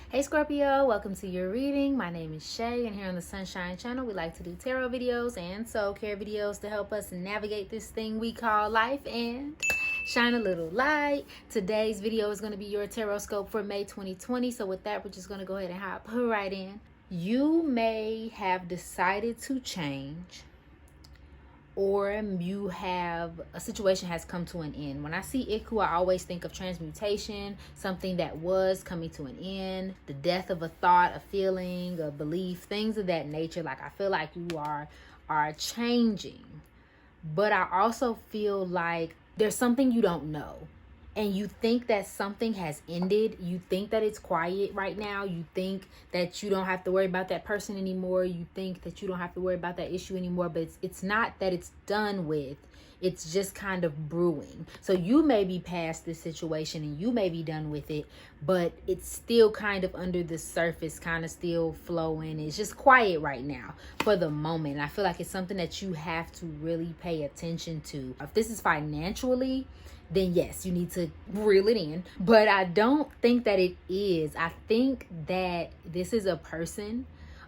Hey Scorpio, welcome to your reading. My name is Shay, and here on the Sunshyne channel, we like to do tarot videos and soul care videos to help us navigate this thing we call life and shine a little light. Today's video is going to be your tarot scope for May 2020. So with that, we're just going to go ahead and hop right in. You may have decided to change, or you have a situation has come to an end. When I see Iku, I always think of transmutation, something that was coming to an end, the death of a thought, a feeling, a belief, things of that nature. Like, I feel like you are changing, but I also feel like there's something you don't know. And you think that something has ended. You think that it's quiet right now. You think that you don't have to worry about that person anymore. You think that you don't have to worry about that issue anymore. But it's not that it's done with. It's just kind of brewing. So you may be past this situation and you may be done with it, but it's still kind of under the surface, kind of still flowing. It's just quiet right now for the moment. And I feel like it's something that you have to really pay attention to. If this is financially, then yes, you need to reel it in. But I don't think that it is. I think that this is a person,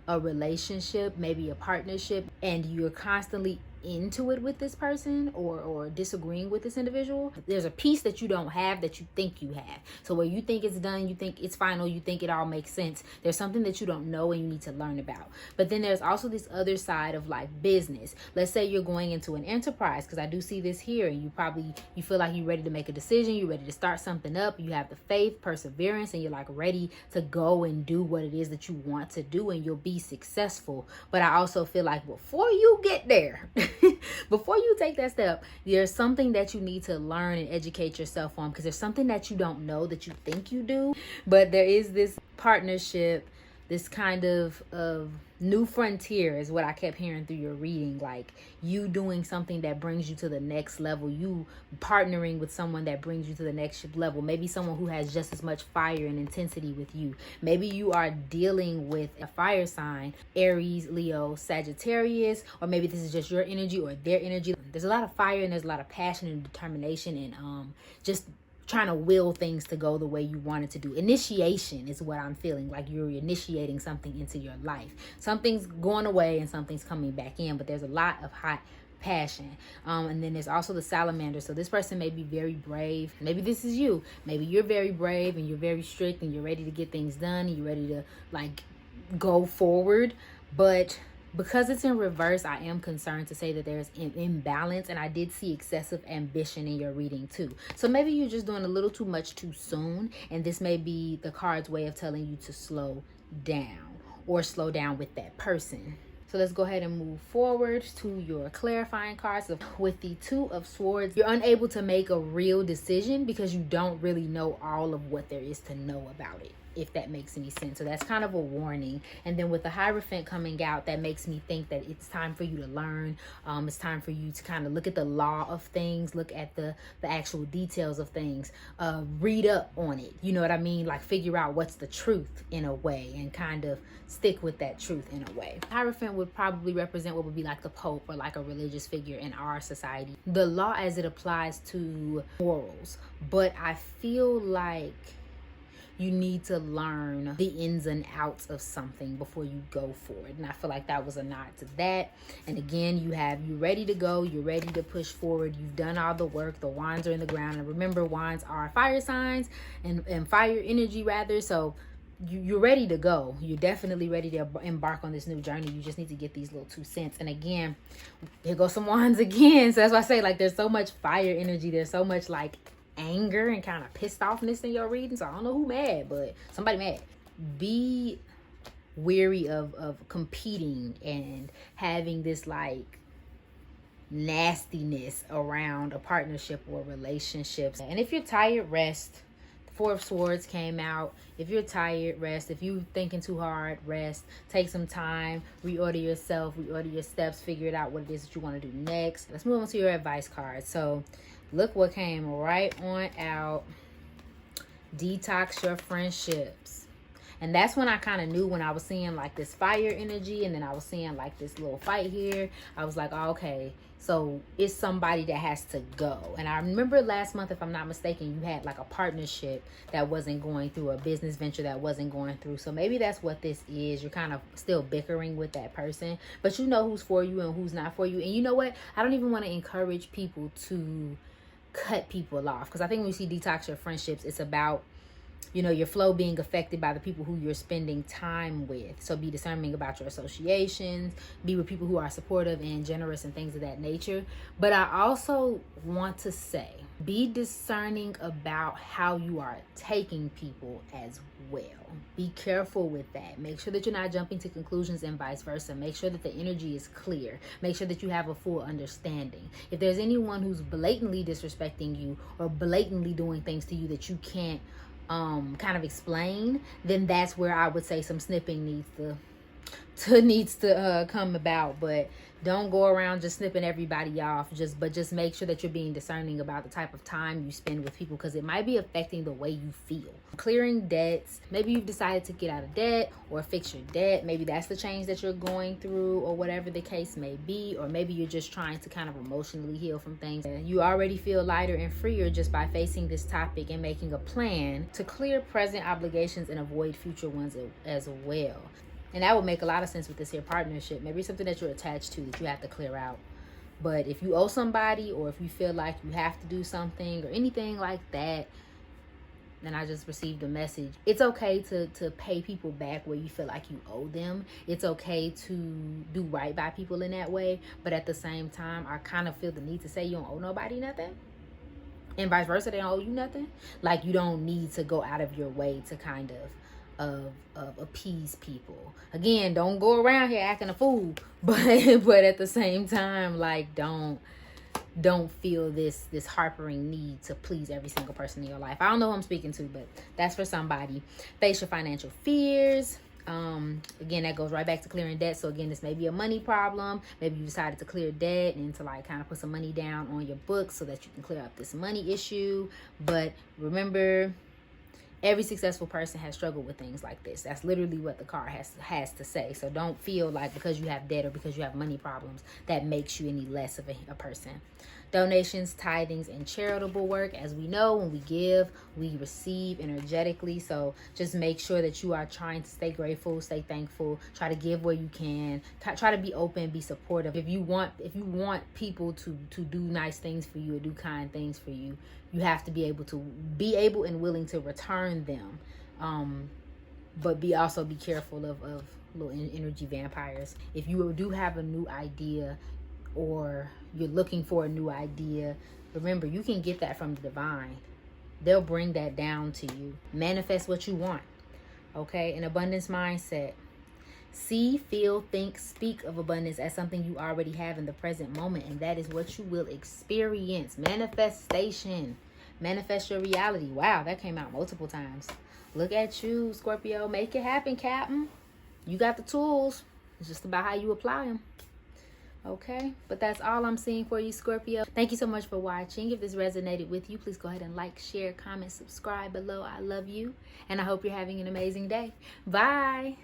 a relationship, maybe a partnership, and you're constantly into it with this person or disagreeing with this individual. There's a piece that you don't have that you think you have. So where you think it's done, you think it's final, you think it all makes sense, there's something that you don't know and you need to learn about. But then there's also this other side of like business. Let's say you're going into an enterprise, because I do see this here, and you feel like you're ready to make a decision, you're ready to start something up, you have the faith, perseverance, and you're like ready to go and do what it is that you want to do, and you'll be successful. But I also feel like before you get there, before you take that step, there's something that you need to learn and educate yourself on, because there's something that you don't know that you think you do. But there is this partnership, this kind of new frontier is what I kept hearing through your reading. Like, you doing something that brings you to the next level, you partnering with someone that brings you to the next level. Maybe someone who has just as much fire and intensity with you. Maybe you are dealing with a fire sign, Aries, Leo, Sagittarius, or maybe this is just your energy or their energy. There's a lot of fire and there's a lot of passion and determination and just trying to will things to go the way you want it to do. Initiation is what I'm feeling, like you're initiating something into your life. Something's going away and something's coming back in, but there's a lot of hot passion. And then there's also the salamander. So this person may be very brave. Maybe this is you. Maybe you're very brave and you're very strict and you're ready to get things done and you're ready to like go forward. But because it's in reverse, I am concerned to say that there's an imbalance, and I did see excessive ambition in your reading too. So maybe you're just doing a little too much too soon, and this may be the card's way of telling you to slow down or slow down with that person. So let's go ahead and move forward to your clarifying cards. So with the Two of Swords, you're unable to make a real decision because you don't really know all of what there is to know about it, if that makes any sense. So that's kind of a warning. And then with the Hierophant coming out, that makes me think that it's time for you to learn. It's time for you to kind of look at the law of things, look at the actual details of things, read up on it. You know what I mean? Like, figure out what's the truth in a way and kind of stick with that truth in a way. Hierophant would probably represent what would be like the Pope or like a religious figure in our society. The law as it applies to morals. But I feel like you need to learn the ins and outs of something before you go for it. And I feel like that was a nod to that. And again, you ready to go. You're ready to push forward. You've done all the work. The wands are in the ground. And remember, wands are fire signs and fire energy rather. So you're ready to go. You're definitely ready to embark on this new journey. You just need to get these little 2 cents. And again, here goes some wands again. So that's why I say, like, there's so much fire energy. There's so much like anger and kind of pissed offness in your reading. So I don't know who mad, but somebody mad. Be weary of competing and having this like nastiness around a partnership or relationships. And if you're tired, rest. The Four of Swords came out. If you're tired, rest. If you're thinking too hard, rest. Take some time, reorder yourself, reorder your steps, figure it out what it is that you want to do next. Let's move on to your advice card. So look what came right on out. Detox your friendships. And that's when I kind of knew, when I was seeing like this fire energy and then I was seeing like this little fight here. I was like, oh, okay, so it's somebody that has to go. And I remember last month, if I'm not mistaken, you had like a partnership that wasn't going through, a business venture that wasn't going through. So maybe that's what this is. You're kind of still bickering with that person, but you know who's for you and who's not for you. And you know what? I don't even want to encourage people to cut people off, because I think when you see detox your friendships, it's about, you know, your flow being affected by the people who you're spending time with. So be discerning about your associations, be with people who are supportive and generous and things of that nature. But I also want to say, be discerning about how you are taking people as well. Be careful with that. Make sure that you're not jumping to conclusions and vice versa. Make sure that the energy is clear. Make sure that you have a full understanding. If there's anyone who's blatantly disrespecting you or blatantly doing things to you that you can't kind of explain, then that's where I would say some snipping needs to come about. But don't go around just snipping everybody off. But just make sure that you're being discerning about the type of time you spend with people, because it might be affecting the way you feel. Clearing debts. Maybe you've decided to get out of debt or fix your debt. Maybe that's the change that you're going through, or whatever the case may be. Or maybe you're just trying to kind of emotionally heal from things. You already feel lighter and freer just by facing this topic and making a plan to clear present obligations and avoid future ones as well. And that would make a lot of sense with this here partnership. Maybe something that you're attached to that you have to clear out. But if you owe somebody, or if you feel like you have to do something or anything like that, then I just received a message. It's okay to pay people back where you feel like you owe them. It's okay to do right by people in that way. But at the same time, I kind of feel the need to say you don't owe nobody nothing. And vice versa, they don't owe you nothing. Like, you don't need to go out of your way to kind of appease people. Again, don't go around here acting a fool, but at the same time, like, don't feel this harping need to please every single person in your life. I don't know who I'm speaking to, but that's for somebody. Face your financial fears. Again, that goes right back to clearing debt. So again, this may be a money problem. Maybe you decided to clear debt and to like kind of put some money down on your books so that you can clear up this money issue. But remember, every successful person has struggled with things like this. That's literally what the card has to say. So don't feel like because you have debt or because you have money problems, that makes you any less of a person. Donations, tithings, and charitable work. As we know, when we give, we receive energetically. So just make sure that you are trying to stay grateful, stay thankful, try to give where you can, try to be open, be supportive. If you want people to do nice things for you or do kind things for you, you have to be able and willing to return them. But also be careful of little energy vampires. If you do have a new idea, or you're looking for a new idea, remember, you can get that from the divine. They'll bring that down to you. Manifest what you want. Okay? An abundance mindset. See, feel, think, speak of abundance as something you already have in the present moment, and that is what you will experience. Manifestation. Manifest your reality. Wow, that came out multiple times. Look at you, Scorpio. Make it happen, Captain. You got the tools. It's just about how you apply them. Okay, but that's all I'm seeing for you, Scorpio. Thank you so much for watching. If this resonated with you, please go ahead and like, share, comment, subscribe below. I love you, and I hope you're having an amazing day. Bye.